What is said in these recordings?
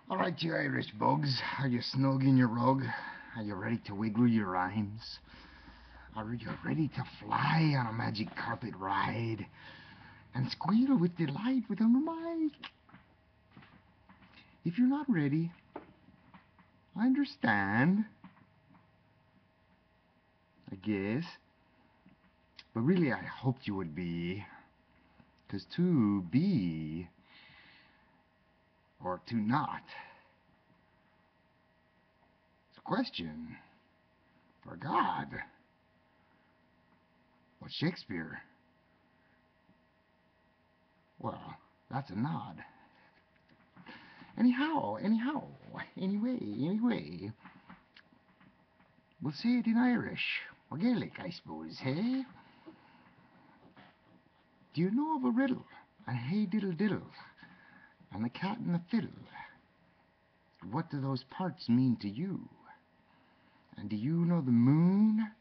All right, you Irish bugs, are you snug in your rug? Are you ready to wiggle your rhymes? Are you ready to fly on a magic carpet ride and squeal with delight with a mic? If you're not ready, I understand, I guess. But really, I hoped you would be. 'Cause to be or to not is a question for God. But Shakespeare, well, that's a nod. Anyhow, anyway, we'll say it in Irish, or Gaelic, I suppose, hey? Do you know of a riddle, and hey diddle diddle, and the cat and the fiddle? What do those parts mean to you? And do you know the moon,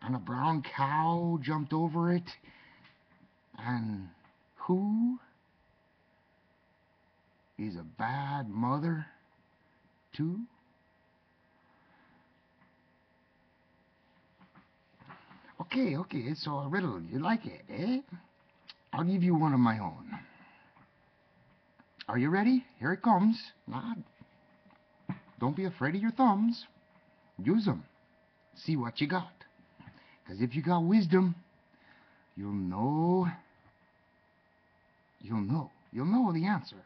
and a brown cow jumped over it, and who is a bad mother, too? Okay, so a riddle, you like it, eh? I'll give you one of my own. Are you ready? Here it comes. Now, don't be afraid of your thumbs. Use them. See what you got. 'Cause if you got wisdom, you'll know the answer.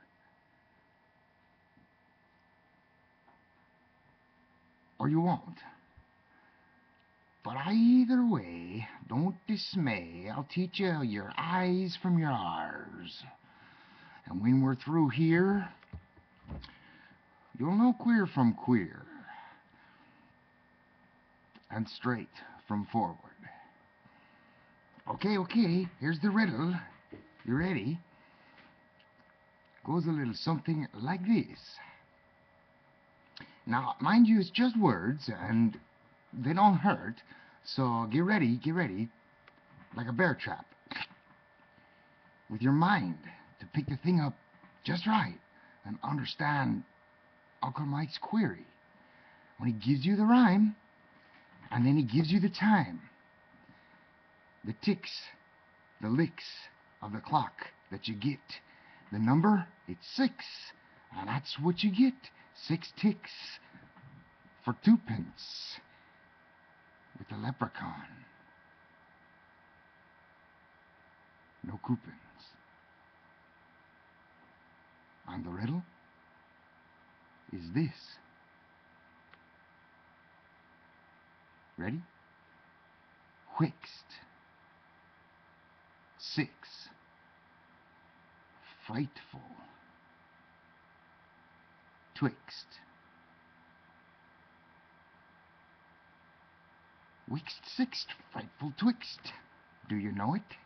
Or you won't. But either way, don't dismay. I'll teach you your I's from your R's. And when we're through here, you'll know queer from queer. And straight from forward. Okay, here's the riddle. You ready? Goes a little something like this. Now, mind you, it's just words, and they don't hurt, so get ready, like a bear trap. With your mind, to pick the thing up just right, and understand Uncle Mike's query. When he gives you the rhyme, and then he gives you the time. The ticks, the licks of the clock that you get. The number, it's 6, and that's what you get. 6 ticks for 2 pence with the leprechaun. No coupons. And the riddle is this. Ready? Whixt. 6. Frightful. Twixt. Wixt sixt, frightful twixt. Do you know it?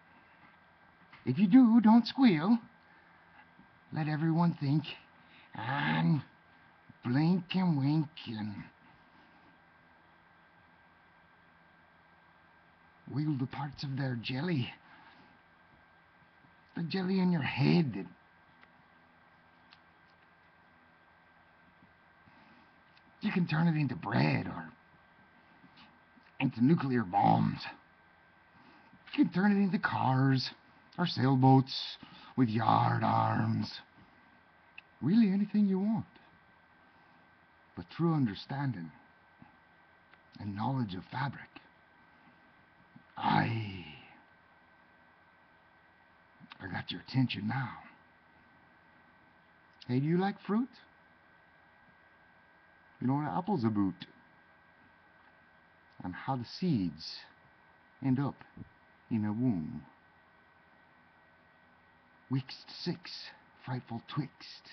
If you do, don't squeal. Let everyone think, and blink and wink and wiggle the parts of their jelly. The jelly in your head. You can turn it into bread or into nuclear bombs. You can turn it into cars or sailboats with yard arms. Really anything you want. But through understanding and knowledge of fabric, I got your attention now. Hey, do you like fruit? You know what apple's about? And how the seeds end up in a womb. Wixt 6, frightful twixt.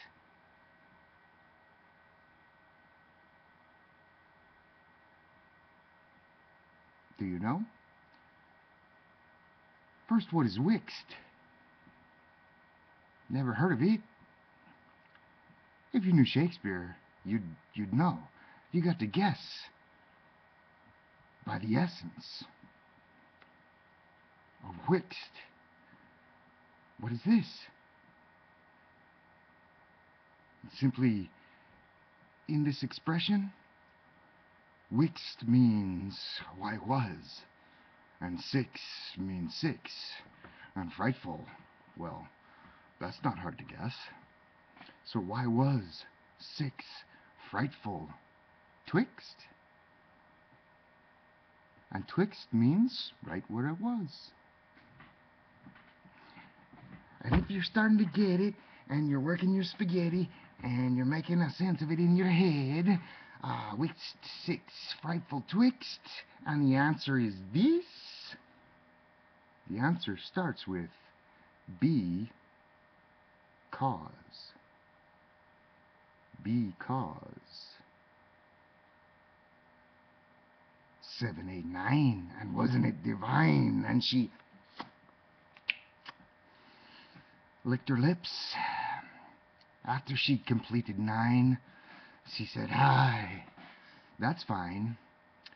Do you know? First, what is wixt? Never heard of it? If you knew Shakespeare, you'd know. You got to guess by the essence of wixt. What is this? It's simply in this expression, wixt means why was, and six means six, and frightful, well, that's not hard to guess. So why was six frightful twixt? And twixt means right where it was. And if you're starting to get it, and you're working your spaghetti, and you're making a sense of it in your head, wixt six frightful twixt, and the answer is this. The answer starts with because. Because. 7, 8, 9, and wasn't it divine? And she licked her lips. After she'd completed 9, she said, "Hi, that's fine,"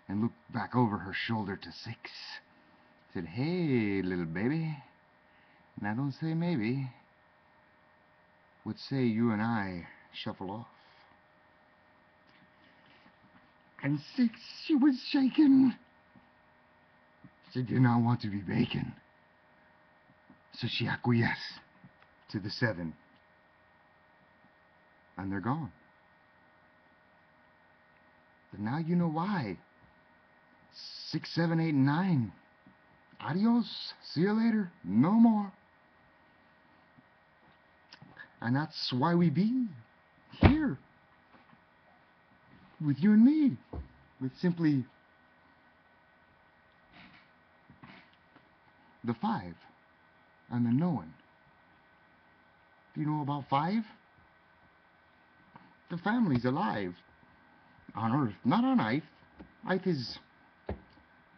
and looked back over her shoulder to 6. Said, "Hey, little baby, now don't say maybe. What say you and I shuffle off?" And 6, she was shaken. She did not want to be bacon. So she acquiesced to the 7. And they're gone. But now you know why. 6, 7, 8, and 9. Adios. See you later. No more. And that's why we be here with you and me, with simply the 5 and the knowing. Do you know about 5? The family's alive on Earth, not on Ith.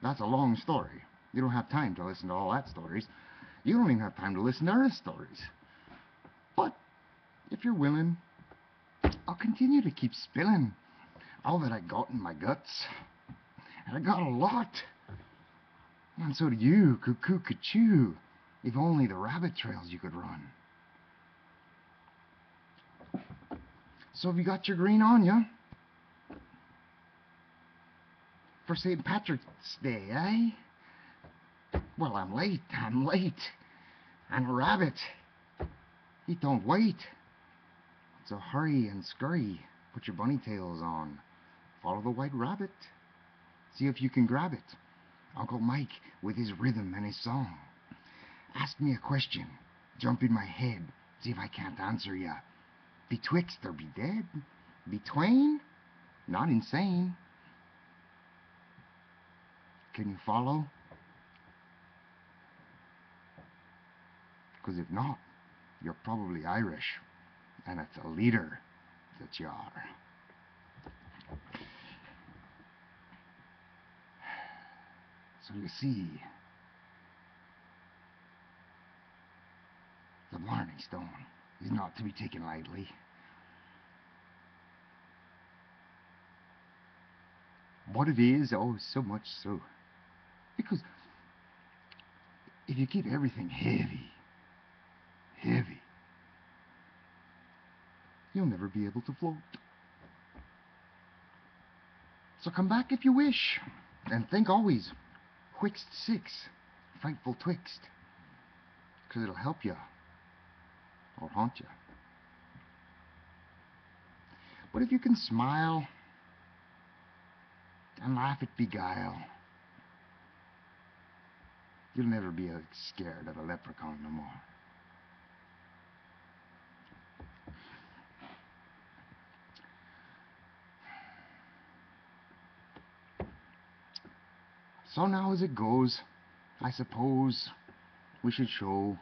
That's a long story. You don't have time to listen to all that stories. You don't even have time to listen to Earth stories. But if you're willing, I'll continue to keep spilling all that I got in my guts. And I got a lot. And so do you, cuckoo, cuckoo. If only the rabbit trails you could run. So have you got your green on ya? For St. Patrick's Day, eh? Well, I'm late. And a rabbit, he don't wait. So hurry and scurry. Put your bunny tails on. Follow the white rabbit. See if you can grab it. Uncle Mike with his rhythm and his song. Ask me a question. Jump in my head. See if I can't answer ya. Betwixt or be dead. Between? Not insane. Can you follow? Because if not, you're probably Irish. And it's a leader that you are. So you see, the Blarney Stone is not to be taken lightly. What it is, oh, so much so. Because if you keep everything heavy, you'll never be able to float. So come back if you wish, and think always, Twixt 6, frightful twixt, because it'll help you, or haunt you. But if you can smile, and laugh at beguile, you'll never be scared of a leprechaun no more. So now as it goes, I suppose we should show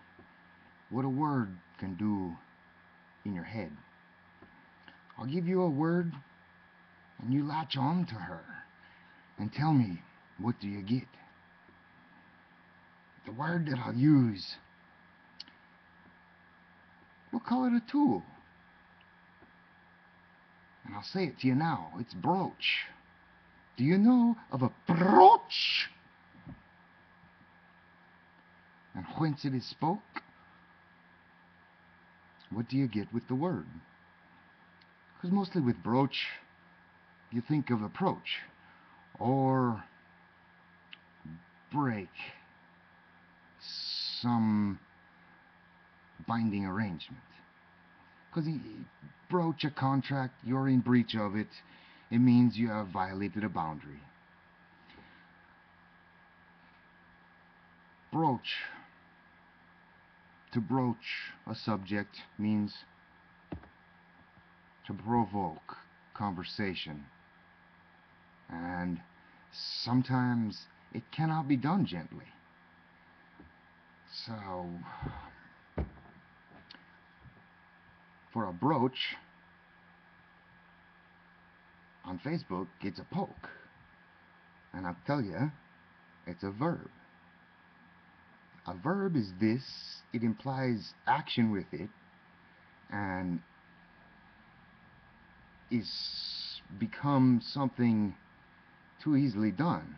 what a word can do in your head. I'll give you a word, and you latch on to her, and tell me, what do you get? The word that I'll use, we'll call it a tool. And I'll say it to you now. It's brooch. Do you know of a brooch? And whence it is spoke? What do you get with the word? Because mostly with brooch, you think of approach or break some binding arrangement. Because you broach a contract, you're in breach of it. It means you have violated a boundary. Broach. To broach a subject means to provoke conversation. And sometimes it cannot be done gently. So, for a broach on Facebook, it's a poke. And I'll tell you, it's a verb. A verb is this, it implies action with it, and is become something too easily done.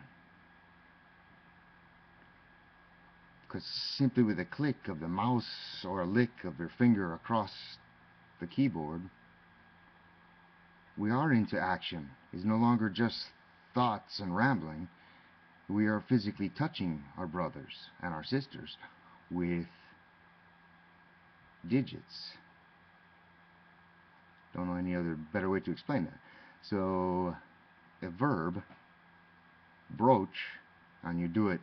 Because simply with a click of the mouse or a lick of your finger across the keyboard, we are into action. It's no longer just thoughts and rambling. We are physically touching our brothers and our sisters with digits. Don't know any other better way to explain that. So, a verb, broach, and you do it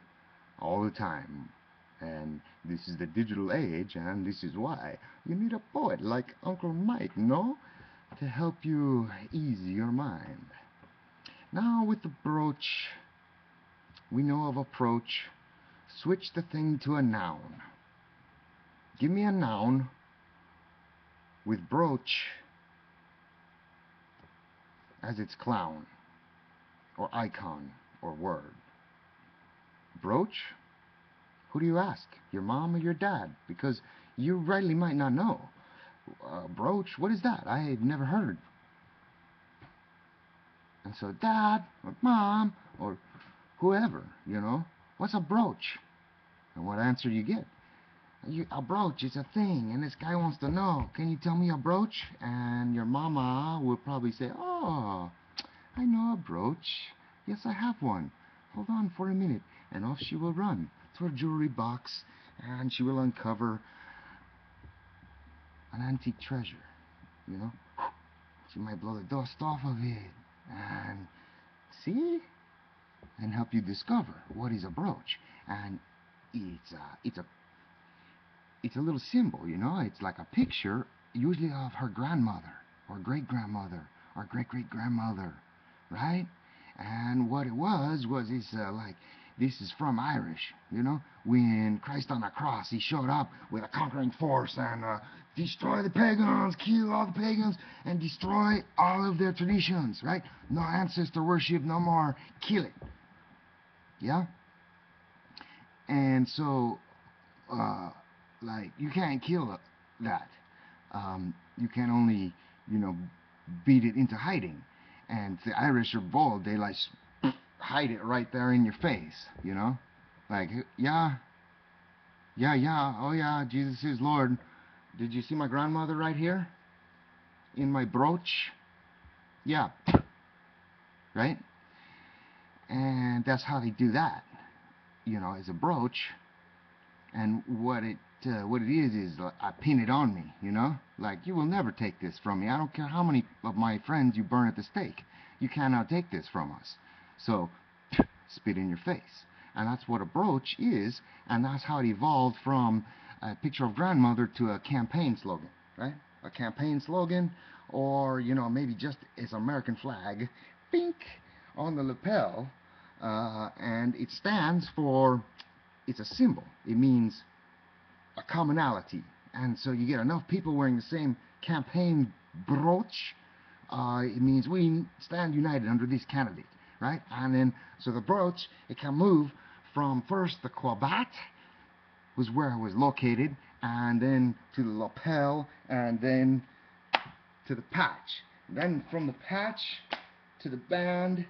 all the time. And this is the digital age, and this is why you need a poet like Uncle Mike, no? To help you ease your mind. Now with the broach, we know of approach. Switch the thing to a noun. Give me a noun with broach as its clown, or icon, or word. Broach? Who do you ask? Your mom or your dad? Because you rightly might not know. Broach, what is that? I had never heard. And so dad, or mom, or whoever, you know, what's a broach? And what answer you get? A broach is a thing, and this guy wants to know, can you tell me a broach? And your mama will probably say, oh, I know a broach. Yes, I have one. Hold on for a minute. And off she will run to her jewelry box, and she will uncover an antique treasure, you know. She might blow the dust off of it, and see? And help you discover what is a brooch. And it's a little symbol, you know. It's like a picture, usually of her grandmother, or great-grandmother, or great-great-grandmother, right? And what it was it's like, this is from Irish, you know. When Christ on the cross, he showed up with a conquering force and destroy the pagans, kill all the pagans, and destroy all of their traditions, right? No ancestor worship, no more, kill it. Yeah? And so, like, you can't kill that. You can only, you know, beat it into hiding. And the Irish are bold. They, like, hide it right there in your face, you know? Like, yeah, oh yeah, Jesus is Lord. Did you see my grandmother right here? In my brooch? Yeah. Right? And that's how they do that. You know, as a brooch. And what it is I pin it on me, you know? Like, you will never take this from me. I don't care how many of my friends you burn at the stake. You cannot take this from us. So, spit in your face. And that's what a brooch is, and that's how it evolved from a picture of grandmother to a campaign slogan, right? A campaign slogan, or, you know, maybe just as American flag, pink, on the lapel, and it stands for, it's a symbol. It means a commonality. And so you get enough people wearing the same campaign brooch, it means we stand united under this candidate, right? And then, so the brooch, it can move from first the cravat, was where it was located, and then to the lapel, and then to the patch. And then from the patch to the band,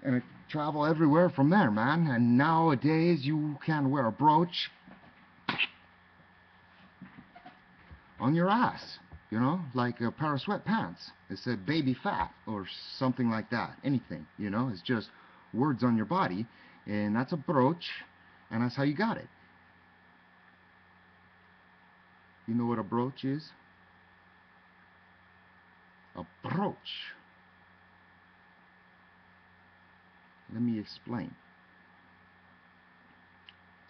and it travel everywhere from there, man. And nowadays you can wear a brooch on your ass. You know, like a pair of sweatpants. It said baby fat or something like that. Anything, you know, it's just words on your body, and that's a brooch, and that's how you got it. You know what a brooch is? A brooch. Let me explain.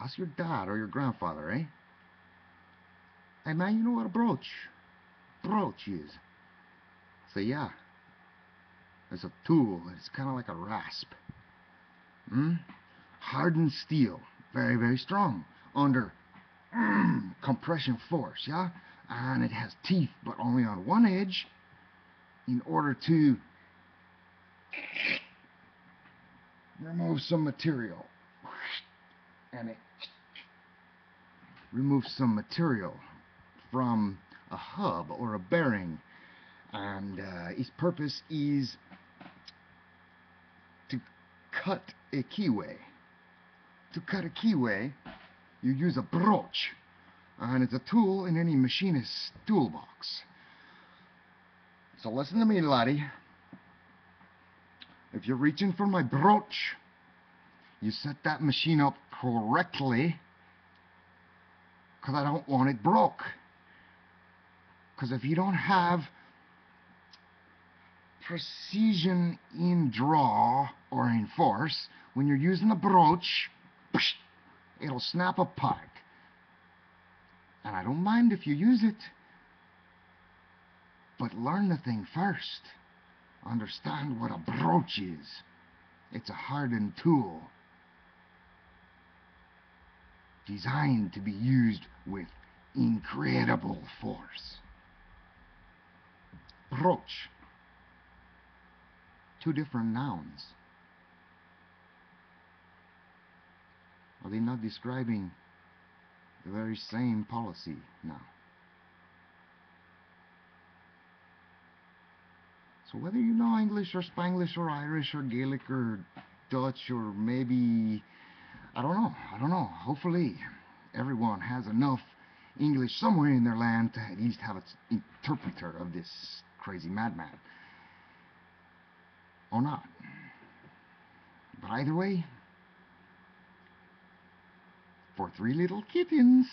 Ask your dad or your grandfather, eh? Hey man, you know what a brooch is? Say yeah. It's a tool. It's kind of like a rasp. Hardened steel. Very, very strong. Under compression force, yeah? And it has teeth, but only on one edge in order to remove some material. And it removes some material from a hub or a bearing. And its purpose is to cut a keyway. To cut a keyway, you use a brooch, and it's a tool in any machinist's toolbox. So listen to me, laddie. If you're reaching for my brooch, you set that machine up correctly, because I don't want it broke. Because if you don't have precision in draw or in force, when you're using the brooch, it'll snap apart. And I don't mind if you use it, but learn the thing first. Understand what a brooch is. It's a hardened tool designed to be used with incredible force. Brooch. Two different nouns. Are they not describing the very same policy now? So whether you know English or Spanglish or Irish or Gaelic or Dutch or maybe, I don't know, hopefully everyone has enough English somewhere in their land to at least have an interpreter of this crazy madman. Or not. But either way, for three little kittens,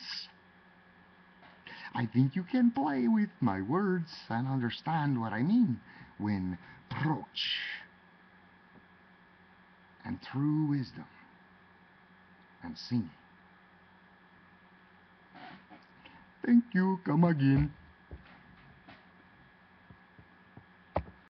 I think you can play with my words and understand what I mean when brooch and true wisdom and singing. Thank you. Come again.